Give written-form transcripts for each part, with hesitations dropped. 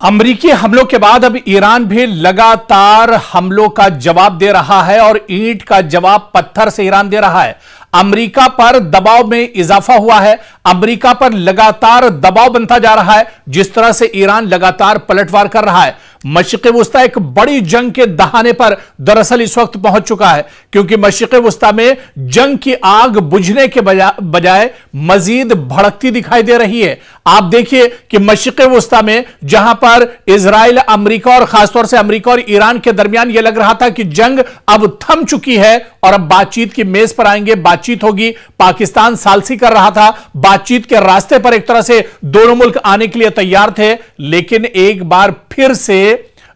अमेरिकी हमलों के बाद अब ईरान भी लगातार हमलों का जवाब दे रहा है और ईंट का जवाब पत्थर से ईरान दे रहा है। अमेरिका पर दबाव में इजाफा हुआ है। अमेरिका पर लगातार दबाव बनता जा रहा है। जिस तरह से ईरान लगातार पलटवार कर रहा है, मशरिक़ वुस्ता एक बड़ी जंग के दहाने पर दरअसल इस वक्त पहुंच चुका है, क्योंकि मशरिक़ वुस्ता में जंग की आग बुझने के बजाय मजीद भड़कती दिखाई दे रही है। आप देखिए कि मशरिक़ वुस्ता में जहां पर इजराइल, अमेरिका और खासतौर से अमेरिका और ईरान के दरमियान यह लग रहा था कि जंग अब थम चुकी है और अब बातचीत की मेज पर आएंगे, बातचीत होगी। पाकिस्तान सालसी कर रहा था, बातचीत के रास्ते पर एक तरह से दोनों मुल्क आने के लिए तैयार थे, लेकिन एक बार फिर से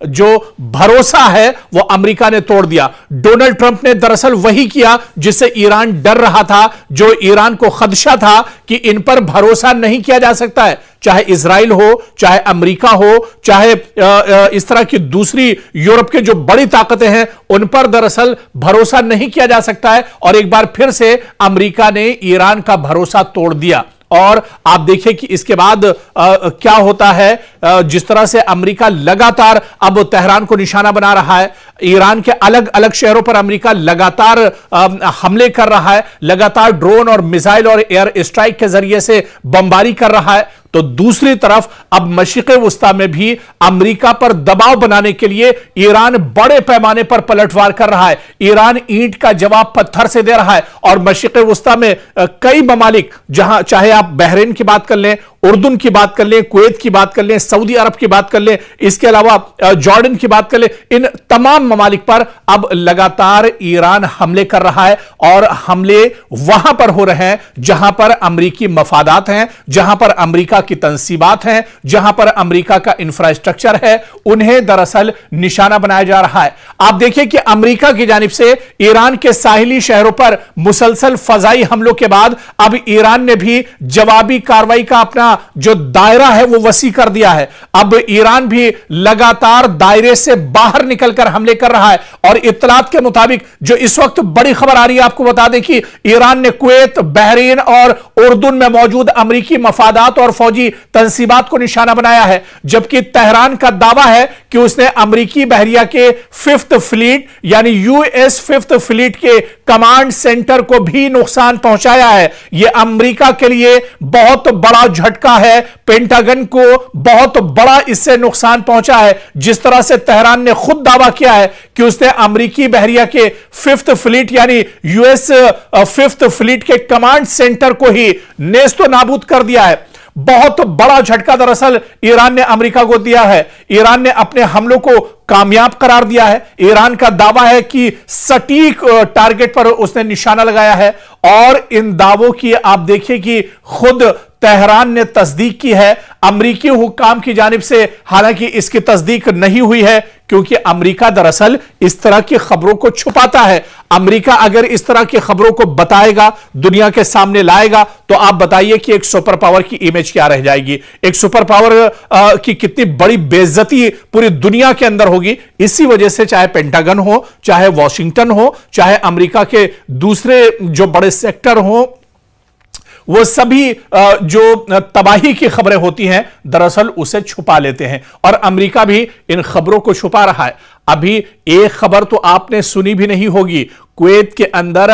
जो भरोसा है वो अमेरिका ने तोड़ दिया। डोनाल्ड ट्रंप ने दरअसल वही किया जिससे ईरान डर रहा था, जो ईरान को खदशा था कि इन पर भरोसा नहीं किया जा सकता है, चाहे इजराइल हो, चाहे अमेरिका हो, चाहे इस तरह की दूसरी यूरोप के जो बड़ी ताकतें हैं, उन पर दरअसल भरोसा नहीं किया जा सकता है। और एक बार फिर से अमेरिका ने ईरान का भरोसा तोड़ दिया। और आप देखिए कि इसके बाद क्या होता है। जिस तरह से अमेरिका लगातार अब तेहरान को निशाना बना रहा है, ईरान के अलग अलग शहरों पर अमेरिका लगातार हमले कर रहा है, लगातार ड्रोन और मिसाइल और एयर स्ट्राइक के जरिए से बमबारी कर रहा है, तो दूसरी तरफ अब मशरिक़ वुस्ता में भी अमेरिका पर दबाव बनाने के लिए ईरान बड़े पैमाने पर पलटवार कर रहा है। ईरान ईंट का जवाब पत्थर से दे रहा है और मशरिक़ वुस्ता में कई ममालिक, जहां चाहे आप बहरीन की बात कर लें, उर्दून की बात कर लें, कुवैत की बात कर लें, सऊदी अरब की बात कर लें, इसके अलावा जॉर्डन की बात कर लें, इन तमाम ममालिक पर अब लगातार ईरान हमले कर रहा है। और हमले वहां पर हो रहे हैं जहां पर अमेरिकी मफादात हैं, जहां पर अमेरिका की तंसीबात हैं, जहां पर अमेरिका का इंफ्रास्ट्रक्चर है, उन्हें दरअसल निशाना बनाया जा रहा है। आप देखिए कि अमेरिका की जानिब से ईरान के साहिली शहरों पर मुसलसल फजाई हमलों के बाद अब ईरान ने भी जवाबी कार्रवाई का अपना जो दायरा है वो वसी कर दिया है। अब ईरान भी लगातार दायरे से बाहर निकलकर हमले कर रहा है। और इत्तलात के मुताबिक जो इस वक्त बड़ी खबर आ रही है, आपको बता दें कि ईरान ने कुवैत, बहरीन और उर्दून में मौजूद अमेरिकी मफादात और फौजी तंसीबात को निशाना बनाया है, जबकि तेहरान का दावा है कि उसने अमेरिकी बहरिया के 5th फ्लीट यानी यूएस 5th फ्लीट के कमांड सेंटर को भी नुकसान पहुंचाया है। यह अमेरिका के लिए बहुत बड़ा झटका है, पेंटागन को बहुत बड़ा इससे नुकसान पहुंचा है। जिस तरह से तेहरान ने खुद दावा किया है कि उसने अमेरिकी बहरिया के 5th फ्लीट यानी यूएस 5th फ्लीट के कमांड सेंटर को ही नेस्तो नाबूद कर दिया है। बहुत बड़ा झटका दरअसल ईरान ने अमेरिका को दिया है। ईरान ने अपने हमलों को कामयाब करार दिया है। ईरान का दावा है कि सटीक टारगेट पर उसने निशाना लगाया है। और इन दावों की आप देखिए कि खुद तेहरान ने तस्दीक की है। अमेरिकी हुक्काम की जानिब से हालांकि इसकी तस्दीक नहीं हुई है, क्योंकि अमेरिका दरअसल इस तरह की खबरों को छुपाता है। अमेरिका अगर इस तरह की खबरों को बताएगा, दुनिया के सामने लाएगा, तो आप बताइए कि एक सुपर पावर की इमेज क्या रह जाएगी, एक सुपर पावर की कितनी बड़ी बेइज्जती पूरी दुनिया के अंदर होगी। इसी वजह से चाहे पेंटागन हो, चाहे वॉशिंगटन हो, चाहे अमेरिका के दूसरे जो बड़े सेक्टर हो, वो सभी जो तबाही की खबरें होती हैं दरअसल उसे छुपा लेते हैं। और अमेरिका भी इन खबरों को छुपा रहा है। अभी एक खबर तो आपने सुनी भी नहीं होगी, कुवैत के अंदर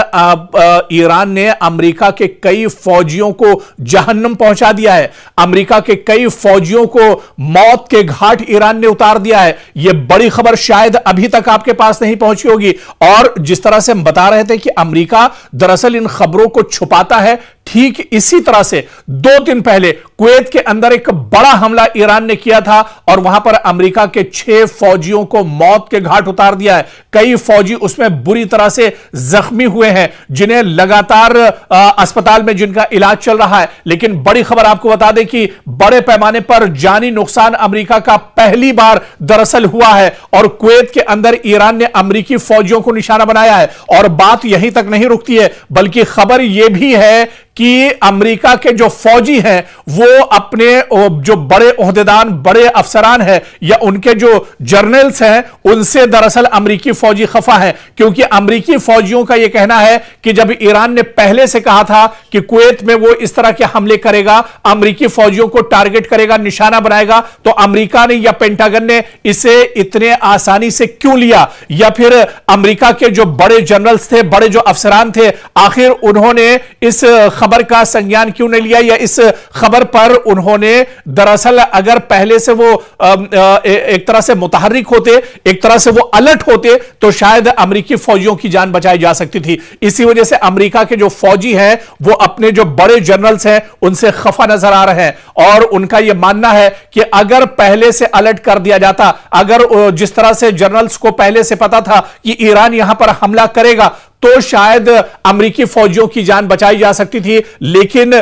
ईरान ने अमेरिका के कई फौजियों को जहन्नम पहुंचा दिया है। अमेरिका के कई फौजियों को मौत के घाट ईरान ने उतार दिया है। यह बड़ी खबर शायद अभी तक आपके पास नहीं पहुंची होगी। और जिस तरह से हम बता रहे थे कि अमेरिका दरअसल इन खबरों को छुपाता है, ठीक इसी तरह से 2 दिन पहले कुवैत के अंदर एक बड़ा हमला ईरान ने किया था और वहां पर अमेरिका के 6 फौजियों को मौत के घाट उतार दिया है। कई फौजी उसमें बुरी तरह से जख्मी हुए हैं, जिन्हें लगातार अस्पताल में जिनका इलाज चल रहा है। लेकिन बड़ी खबर आपको बता दें कि बड़े पैमाने पर जानी नुकसान अमेरिका का पहली बार दरअसल हुआ है और कुवैत के अंदर ईरान ने अमेरिकी फौजियों को निशाना बनाया है। और बात यहीं तक नहीं रुकती है, बल्कि खबर यह भी है कि अमेरिका के जो फौजी हैं वो अपने जो बड़े ओहदेदार, बड़े अफसरान हैं या उनके जो जर्नल्स हैं उनसे दरअसल अमेरिकी फौजी खफा हैं, क्योंकि अमेरिकी फौजियों का यह कहना है कि जब ईरान ने पहले से कहा था कि कुवैत में वो इस तरह के हमले करेगा, अमेरिकी फौजियों को टारगेट करेगा, निशाना बनाएगा, तो अमेरिका ने या पेंटागन ने इसे इतने आसानी से क्यों लिया, या फिर अमेरिका के जो बड़े जनरल्स थे, बड़े जो अफसरान थे, आखिर उन्होंने इस खबर का संज्ञान क्यों नहीं लिया, या इस खबर पर उन्होंने दरअसल अगर पहले से वो एक तरह से मुतहर्रिक होते, एक तरह से वो अलर्ट होते, तो शायद अमेरिकी फौजियों की जान बचाई जा सकती थी। इसी वजह से अमेरिका के जो फौजी हैं वो अपने जो बड़े जनरल्स हैं उनसे खफा नजर आ रहे हैं और उनका यह मानना है कि अगर पहले से अलर्ट कर दिया जाता, अगर जिस तरह से जनरल्स को पहले से पता था कि ईरान यहां पर हमला करेगा, तो शायद अमेरिकी फौजियों की जान बचाई जा सकती थी, लेकिन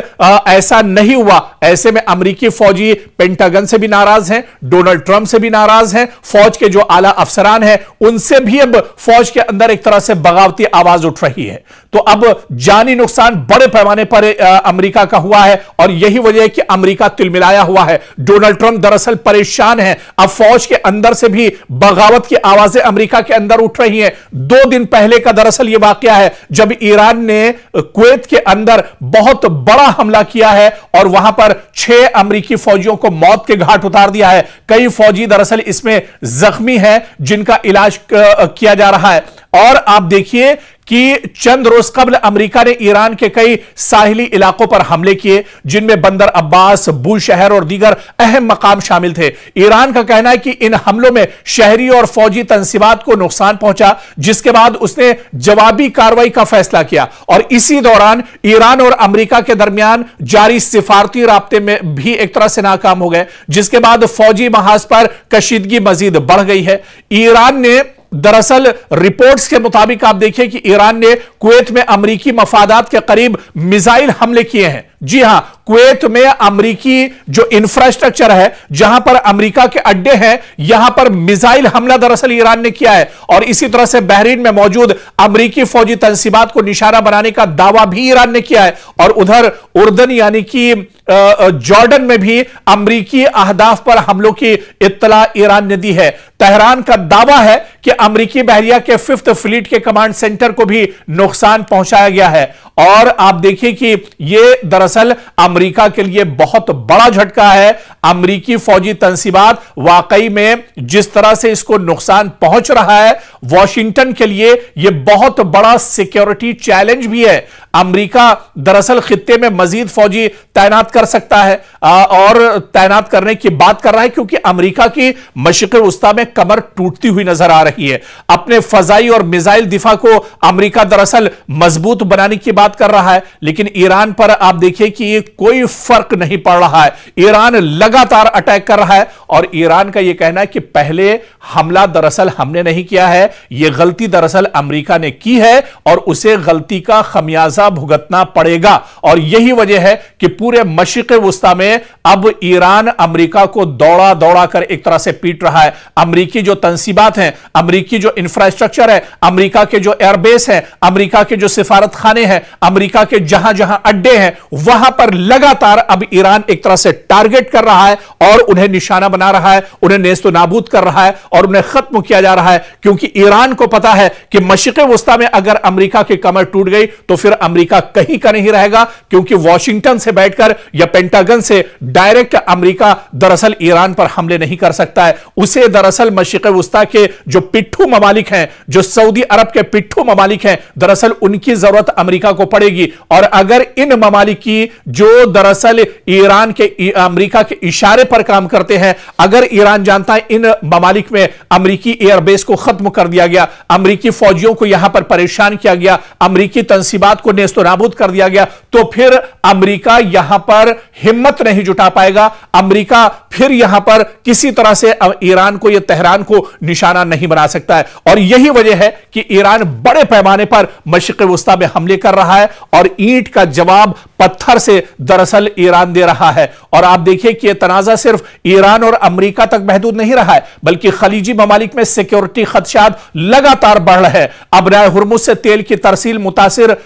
ऐसा नहीं हुआ। ऐसे में अमेरिकी फौजी पेंटागन से भी नाराज हैं, डोनाल्ड ट्रंप से भी नाराज हैं, फौज के जो आला अफसरान हैं उनसे भी अब फौज के अंदर एक तरह से बगावती आवाज उठ रही है। तो अब जानी नुकसान बड़े पैमाने पर अमेरिका का हुआ है और यही वजह है कि अमेरिका तिलमिलाया हुआ है। डोनाल्ड ट्रंप दरअसल परेशान है। अब फौज के अंदर से भी बगावत की आवाजें अमेरिका के अंदर उठ रही हैं। 2 दिन पहले का दरअसल यह वाकया है जब ईरान ने कुवैत के अंदर बहुत बड़ा हमला किया है और वहां पर 6 अमेरिकी फौजियों को मौत के घाट उतार दिया है। कई फौजी दरअसल इसमें जख्मी हैं जिनका इलाज किया जा रहा है। और आप देखिए कि चंद रोज कबल अमेरिका ने ईरान के कई साहिली इलाकों पर हमले किए, जिनमें बंदर अब्बास, बूशहर और दीगर अहम मकाम शामिल थे। ईरान का कहना है कि इन हमलों में शहरी और फौजी तंसीबात को नुकसान पहुंचा, जिसके बाद उसने जवाबी कार्रवाई का फैसला किया। और इसी दौरान ईरान और अमेरिका के दरमियान जारी सिफारती राब्ते में भी एक तरह से नाकाम हो गए, जिसके बाद फौजी महाज पर कशीदगी मजीद बढ़ गई है। ईरान ने दरअसल रिपोर्ट्स के मुताबिक आप देखिए कि ईरान ने कुवैत में अमेरिकी मफादात के करीब मिसाइल हमले किए हैं। जी हां, कुवैत में अमेरिकी जो इंफ्रास्ट्रक्चर है, जहां पर अमेरिका के अड्डे हैं, यहां पर मिसाइल हमला दरअसल ईरान ने किया है। और इसी तरह से बहरीन में मौजूद अमेरिकी फौजी तंसीबात को निशाना बनाने का दावा भी ईरान ने किया है। और उधर उर्दन यानी कि जॉर्डन में भी अमेरिकी अहदाफ पर हमलों की इत्तला ईरान ने दी है। तेहरान का दावा है कि अमेरिकी बहरिया के 5th फ्लीट के कमांड सेंटर को भी नुकसान पहुंचाया गया है। और आप देखिए कि यह दरअसल अमेरिका के लिए बहुत बड़ा झटका है। अमेरिकी फौजी तंसीबात वाकई में जिस तरह से इसको नुकसान पहुंच रहा है, वॉशिंगटन के लिए यह बहुत बड़ा सिक्योरिटी चैलेंज भी है। अमेरिका दरअसल खित्ते में मजीद फौजी तैनात कर सकता है और तैनात करने की बात कर रहा है, क्योंकि अमेरिका की मशरिक़ वस्ता में कमर टूटती हुई नजर आ रही है। अपने फजाई और मिसाइल दिफा को अमेरिका दरअसल मजबूत बनाने की बात कर रहा है, लेकिन ईरान पर आप देखिए कि ये कोई फर्क नहीं पड़ रहा है। ईरान लगातार अटैक कर रहा है और ईरान का यह कहना है कि पहले हमला दरअसल हमने नहीं किया है, यह गलती दरअसल अमेरिका ने की है और उसे गलती का खमियाजा भुगतना पड़ेगा। और यही वजह है कि पूरे मशरिक़ वस्ता में अब ईरान अमेरिका को दौड़ा दौड़ा कर एक तरह से पीट रहा है। अमेरिकी जो तंसीबात हैं, अमेरिकी जो इंफ्रास्ट्रक्चर है, अमेरिका के जो एयरबेस हैं, अमेरिका के जो सिफारत खाने हैं, अमेरिका के जहां जहां अड्डे हैं, वहां पर लगातार अब ईरान एक तरह से टारगेट कर रहा है और उन्हें निशाना बना रहा है, उन्हें नेस्तो नाबूद कर रहा है और उन्हें खत्म किया जा रहा है। क्योंकि ईरान को पता है कि मशरिक़ वस्ता में अगर अमेरिका की कमर टूट गई तो फिर अमेरिका कहीं का नहीं रहेगा, क्योंकि वॉशिंगटन से बैठकर या पेंटागन से डायरेक्ट अमेरिका दरअसल ईरान पर हमले नहीं कर सकता है। उसे दरअसल मशरिक़ वस्ता के जो पिट्ठू ममालिक हैं, जो सऊदी अरब के पिट्ठू ममालिक हैं, दरअसल उनकी जरूरत अमेरिका को पड़ेगी। और अगर इन ममालिक की जो दरअसल ईरान के अमेरिका के इशारे पर काम करते हैं, अगर ईरान जानता है इन ममालिक में अमेरिकी एयरबेस को खत्म कर दिया गया, अमेरिकी फौजियों को यहां पर परेशान किया गया, अमेरिकी तंसीबात को नेस्तो नाबूद कर दिया गया, तो फिर अमेरिका यहां पर हिम्मत नहीं जुटा पाएगा। अमेरिका फिर यहां पर किसी तरह से ईरान को या तेहरान को निशाना नहीं बना सकता है। और यही वजह है कि ईरान बड़े पैमाने पर मशरिक़ वस्ता में हमले कर रहा है और ईंट का जवाब पत्थर से दरअसल ईरान दे रहा है। और आप देखिए कि यह तनाज़ा सिर्फ ईरान और अमेरिका तक महदूद नहीं रहा है, बल्कि खलीजी ममालिक में सिक्योरिटी खदशात लगातार बढ़ रहे हैं। अब राय हुर्मुज़ से तेल की तरसील मुतासिर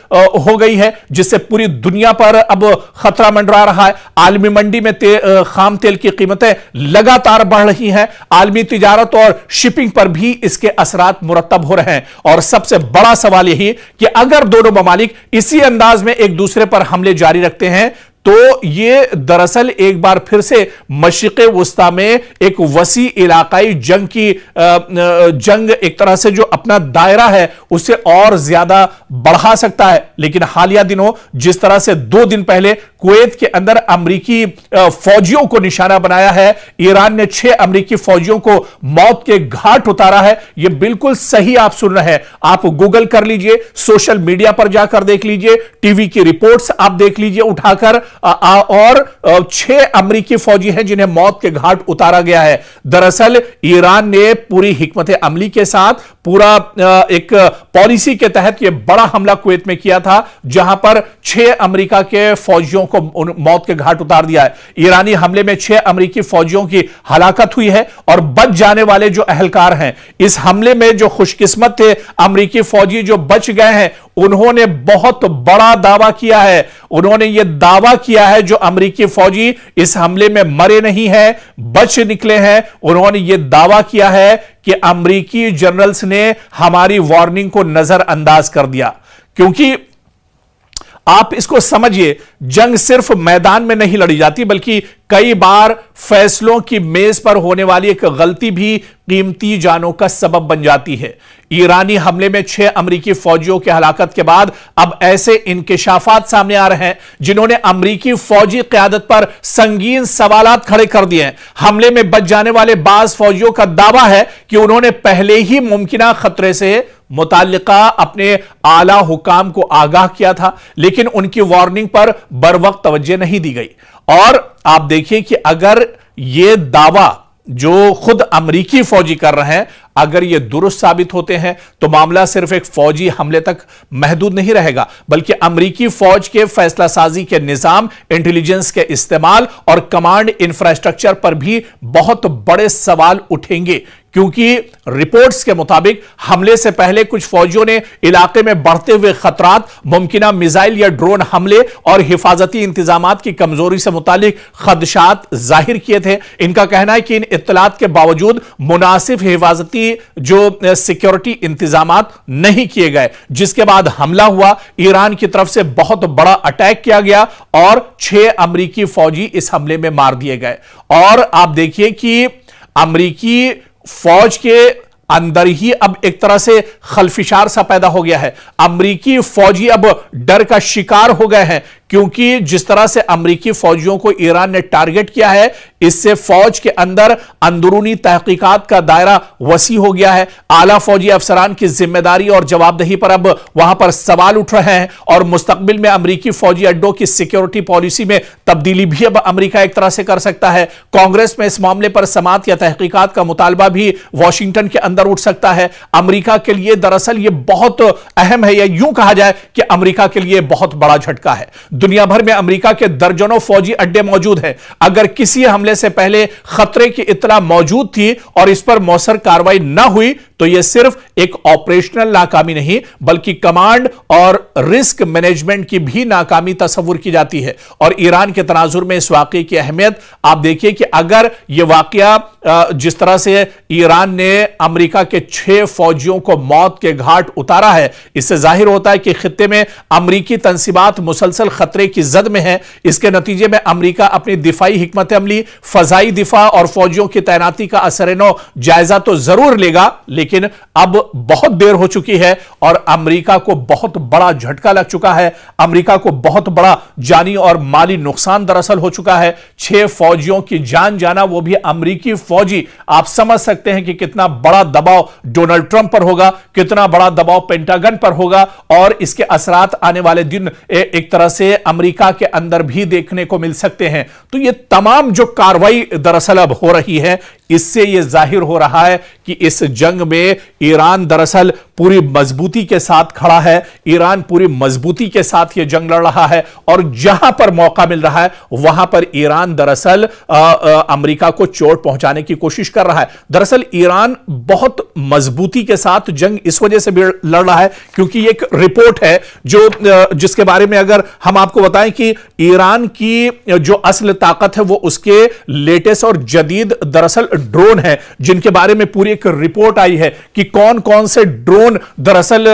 हो गई है, जिससे पूरी दुनिया पर अब खतरा मंडरा रहा है। आलमी मंडी में खाम तेल की कीमतें लगातार बढ़ रही हैं। आलमी तिजारत और शिपिंग पर भी इसके असरात मुरतब हो रहे हैं। और सबसे बड़ा सवाल यही कि अगर दोनों ममालिक इसी अंदाज में एक दूसरे पर हमले जारी रखते हैं तो यह दरअसल एक बार फिर से मशरिक़े वुस्ता में एक वसी इलाकाई जंग एक तरह से जो अपना दायरा है उसे और ज्यादा बढ़ा सकता है। लेकिन हालिया दिनों जिस तरह से 2 दिन पहले कुवैत के अंदर अमरीकी फौजियों को निशाना बनाया है, ईरान ने 6 अमरीकी फौजियों को मौत के घाट उतारा है, यह बिल्कुल सही आप सुन रहे हैं। आप गूगल कर लीजिए, सोशल मीडिया पर जाकर देख लीजिए, टीवी की रिपोर्ट्स आप देख लीजिए उठाकर, और 6 अमरीकी फौजी हैं जिन्हें मौत के घाट उतारा गया है। दरअसल ईरान ने पूरी हिकमत अमली के साथ पूरा एक पॉलिसी के तहत यह बड़ा हमला कुवैत में किया था, जहां पर 6 अमेरिका के फौजियों को मौत के घाट उतार दिया है। ईरानी हमले में 6 अमेरिकी फौजियों की हलाकत हुई है और बच जाने वाले जो अहलकार हैं, इस हमले में जो खुशकिस्मत थे अमेरिकी फौजी जो बच गए हैं, उन्होंने बहुत बड़ा दावा किया है। उन्होंने यह दावा किया है जो अमेरिकी फौजी इस हमले में मरे नहीं हैं, बच निकले हैं, उन्होंने यह दावा किया है कि अमेरिकी जनरल्स ने हमारी वार्निंग को नजरअंदाज कर दिया। क्योंकि आप इसको समझिए, जंग सिर्फ मैदान में नहीं लड़ी जाती, बल्कि कई बार फैसलों की मेज पर होने वाली एक गलती भी कीमती जानों का सबब बन जाती है। ईरानी हमले में 6 अमरीकी फौजियों की हलाकत के बाद अब ऐसे इंकिशाफात सामने आ रहे हैं जिन्होंने अमरीकी फौजी क़यादत पर संगीन सवालात खड़े कर दिए हैं। हमले में बच जाने वाले बाज फौजियों का दावा है कि उन्होंने पहले ही मुमकिना खतरे से मुताल्लिका अपने आला हुकाम को आगाह किया था, लेकिन उनकी वार्निंग पर बरवक्त तवज्जो नहीं दी गई। और आप देखिए कि अगर यह दावा जो खुद अमरीकी फौजी कर रहे हैं, अगर ये दुरुस्त साबित होते हैं तो मामला सिर्फ एक फौजी हमले तक महदूद नहीं रहेगा, बल्कि अमरीकी फौज के फैसला साजी के निजाम, इंटेलिजेंस के इस्तेमाल और कमांड इंफ्रास्ट्रक्चर पर भी बहुत बड़े सवाल उठेंगे। क्योंकि रिपोर्ट्स के मुताबिक हमले से पहले कुछ फौजियों ने इलाके में बढ़ते हुए खतरात, मुमकिना मिसाइल या ड्रोन हमले और हिफाजती इंतजामात की कमजोरी से मुतालिक खदशात जाहिर किए थे। इनका कहना है कि इन इत्तलात के बावजूद मुनासिब हिफाजती जो सिक्योरिटी इंतजामात नहीं किए गए, जिसके बाद हमला हुआ। ईरान की तरफ से बहुत बड़ा अटैक किया गया और 6 अमरीकी फौजी इस हमले में मार दिए गए। और आप देखिए कि अमरीकी फौज के अंदर ही अब एक तरह से खलफिशार सा पैदा हो गया है। अमरीकी फौजी अब डर का शिकार हो गए हैं, क्योंकि जिस तरह से अमरीकी फौजियों को ईरान ने टारगेट किया है, इससे फौज के अंदर अंदरूनी तहकीकात का दायरा वसी हो गया है। आला फौजी अफसरान की जिम्मेदारी और जवाबदेही पर अब वहां पर सवाल उठ रहे हैं और मुस्तकबिल में अमरीकी फौजी अड्डों की सिक्योरिटी पॉलिसी में तब्दीली भी अब अमरीका एक तरह से कर सकता है। कांग्रेस में इस मामले पर समाअत या तहकीकात का मुतालबा भी वॉशिंगटन के अंदर उठ सकता है। अमरीका के लिए दरअसल यह बहुत अहम है, या यूं कहा जाए कि अमरीका के लिए बहुत बड़ा झटका है। दुनिया भर में अमेरिका के दर्जनों फौजी अड्डे मौजूद हैं। अगर किसी हमले से पहले खतरे की इत्तला मौजूद थी और इस पर मौसर कार्रवाई न हुई, तो यह सिर्फ एक ऑपरेशनल नाकामी नहीं, बल्कि कमांड और रिस्क मैनेजमेंट की भी नाकामी तस्वुर की जाती है। और ईरान के तनाजुर में इस वाकये की अहमियत आप देखिए कि अगर यह वाकया जिस तरह से ईरान ने अमेरिका के 6 फौजियों को मौत के घाट उतारा है, इससे जाहिर होता है कि खित्ते में अमरीकी तंसीबात मुसलसल खतरे की जद में है। इसके नतीजे में अमरीका अपनी दिफाई हिकमत अमली, फजाई दिफा और फौजियों की तैनाती का असर-ए-नौ जायजा तो जरूर लेगा, लेकिन अब बहुत देर हो चुकी है और अमेरिका को बहुत बड़ा झटका लग चुका है। अमेरिका को बहुत बड़ा जानी और माली नुकसान दरअसल हो चुका है। 6 फौजियों की जान जाना, वो भी अमेरिकी फौजी। आप समझ सकते हैं कि कितना बड़ा दबाव डोनाल्ड ट्रंप पर होगा, कितना बड़ा दबाव पेंटागन पर होगा, और इसके असरात आने वाले दिन एक तरह से अमेरिका के अंदर भी देखने को मिल सकते हैं। तो ये तमाम जो कार्रवाई दरअसल अब हो रही है, इससे यह जाहिर हो रहा है कि इस जंग में ईरान दरअसल पूरी मजबूती के साथ खड़ा है, ईरान पूरी मजबूती के साथ यह जंग लड़ रहा है और जहां पर मौका मिल रहा है वहां पर ईरान दरअसल अमेरिका को चोट पहुंचाने की कोशिश कर रहा है। दरअसल ईरान बहुत मजबूती के साथ जंग इस वजह से भी लड़ रहा है क्योंकि एक रिपोर्ट है जिसके बारे में अगर हम आपको बताएं कि ईरान की जो असल ताकत है वो उसके लेटेस्ट और जदीद दरअसल ड्रोन है, जिनके बारे में पूरी एक रिपोर्ट आई है कि कौन कौन से ड्रोन दरअसल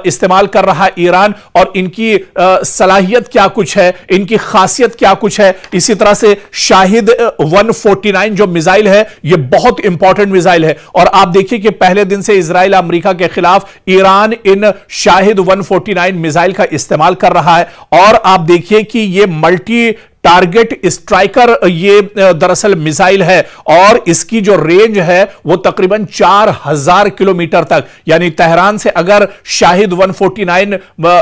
इस्तेमाल कर रहा है ईरान और इनकी सलाहियत क्या कुछ है, इनकी खासियत क्या कुछ है। इसी तरह से शाहिद 149 जो मिसाइल है ये बहुत इंपॉर्टेंट मिसाइल है और आप देखिए कि पहले दिन से इजराइल अमेरिका के खिलाफ ईरान इन शाहिद 149 मिसाइल का इस्तेमाल कर रहा है और आप देखिए कि ये मल्टी टारगेट स्ट्राइकर ये दरअसल मिसाइल है और इसकी जो रेंज है वो तकरीबन 4000 किलोमीटर तक, यानी तेहरान से अगर शाहिद 149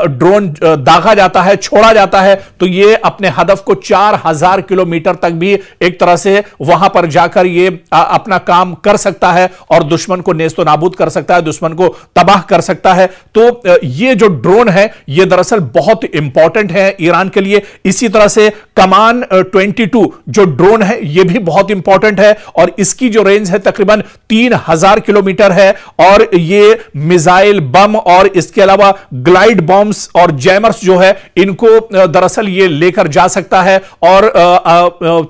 ड्रोन दागा जाता है, छोड़ा जाता है तो ये अपने हदफ को 4000 किलोमीटर तक भी एक तरह से वहां पर जाकर ये अपना काम कर सकता है और दुश्मन को नेस्तो नाबूद कर सकता है, दुश्मन को तबाह कर सकता है। तो ये जो ड्रोन है ये दरअसल बहुत इंपॉर्टेंट है ईरान के लिए। इसी तरह से कमान 22 जो ड्रोन है यह भी बहुत इंपॉर्टेंट है और इसकी जो रेंज है तकरीबन 3000 किलोमीटर है और ये मिसाइल, बम और इसके अलावा ग्लाइड बॉम्ब्स और जैमर्स जो है इनको दरअसल ये लेकर जा सकता है और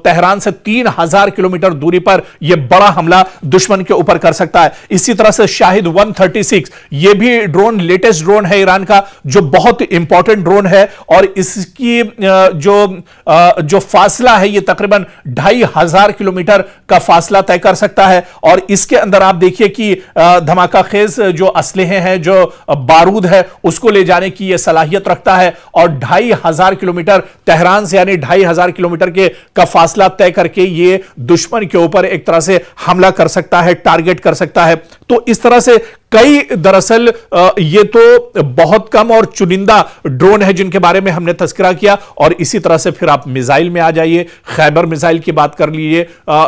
तेहरान से 3000 किलोमीटर दूरी पर यह बड़ा हमला दुश्मन के ऊपर कर सकता है। इसी तरह से शाहिद 136 यह भी ड्रोन लेटेस्ट ड्रोन है ईरान का जो बहुत इंपॉर्टेंट ड्रोन है और इसकी जो फासला है ये तकरीबन 2500 किलोमीटर का फासला तय कर सकता है और इसके अंदर आप देखिए कि धमाका खेज जो असलहे हैं, जो बारूद है उसको ले जाने की यह सलाहियत रखता है और 2500 किलोमीटर तेहरान से यानी 2500 किलोमीटर के का फासला तय करके ये दुश्मन के ऊपर एक तरह से हमला कर सकता है, टारगेट कर सकता है। तो इस तरह से कई दरअसल ये तो बहुत कम और चुनिंदा ड्रोन है जिनके बारे में हमने तस्करा किया और इसी तरह से फिर आप मिसाइल में आ जाइए, खैबर मिसाइल की बात कर लीजिए,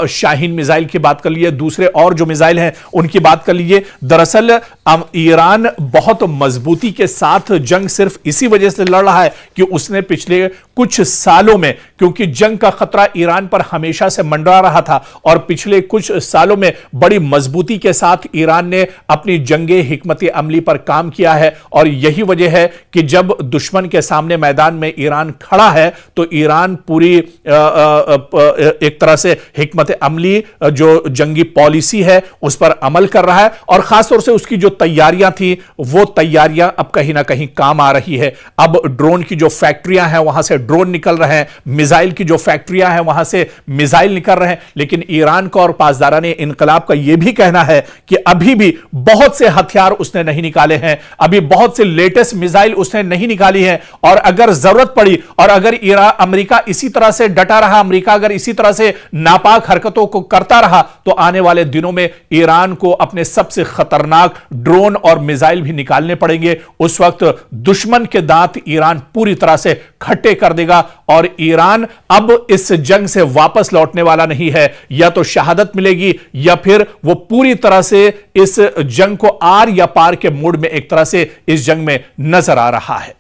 शाहीन मिसाइल की बात कर लीजिए, दूसरे और जो मिसाइल हैं उनकी बात कर लीजिए। दरअसल ईरान बहुत मजबूती के साथ जंग सिर्फ इसी वजह से लड़ रहा है कि उसने पिछले कुछ सालों में, क्योंकि जंग का खतरा ईरान पर हमेशा से मंडरा रहा था और पिछले कुछ सालों में बड़ी मजबूती के साथ ईरान ने अपनी जंगे हिकमत अमली पर काम किया है और यही वजह है कि जब दुश्मन के सामने मैदान में ईरान खड़ा है तो ईरान पूरी एक तरह से हिकमत अमली जो जंगी पॉलिसी है उस पर अमल कर रहा है और खासतौर से उसकी जो तैयारियां थी वो तैयारियां अब कहीं ना कहीं काम आ रही है। अब ड्रोन की जो फैक्ट्रियां हैं वहां से ड्रोन निकल रहे हैं, मिसाइल की जो फैक्ट्रियां हैं वहां से मिसाइल निकल रहे हैं, लेकिन ईरान का और पासदाराने इनकलाब का यह भी कहना है कि अभी भी बहुत से हथियार उसने नहीं निकाले हैं, अभी बहुत से लेटेस्ट मिसाइल उसने नहीं निकाली है और अगर जरूरत पड़ी और अगर अमेरिका इसी तरह से डटा रहा, अमेरिका अगर इसी तरह से नापाक हरकतों को करता रहा तो आने वाले दिनों में ईरान को अपने सबसे खतरनाक ड्रोन और मिसाइल भी निकालने पड़ेंगे। उस वक्त दुश्मन के दांत ईरान पूरी तरह से खट्टे कर देगा और ईरान अब इस जंग से वापस लौटने वाला नहीं है। या तो शहादत मिलेगी या फिर वो पूरी तरह से इस जंग को आर या पार के मूड में एक तरह से इस जंग में नजर आ रहा है।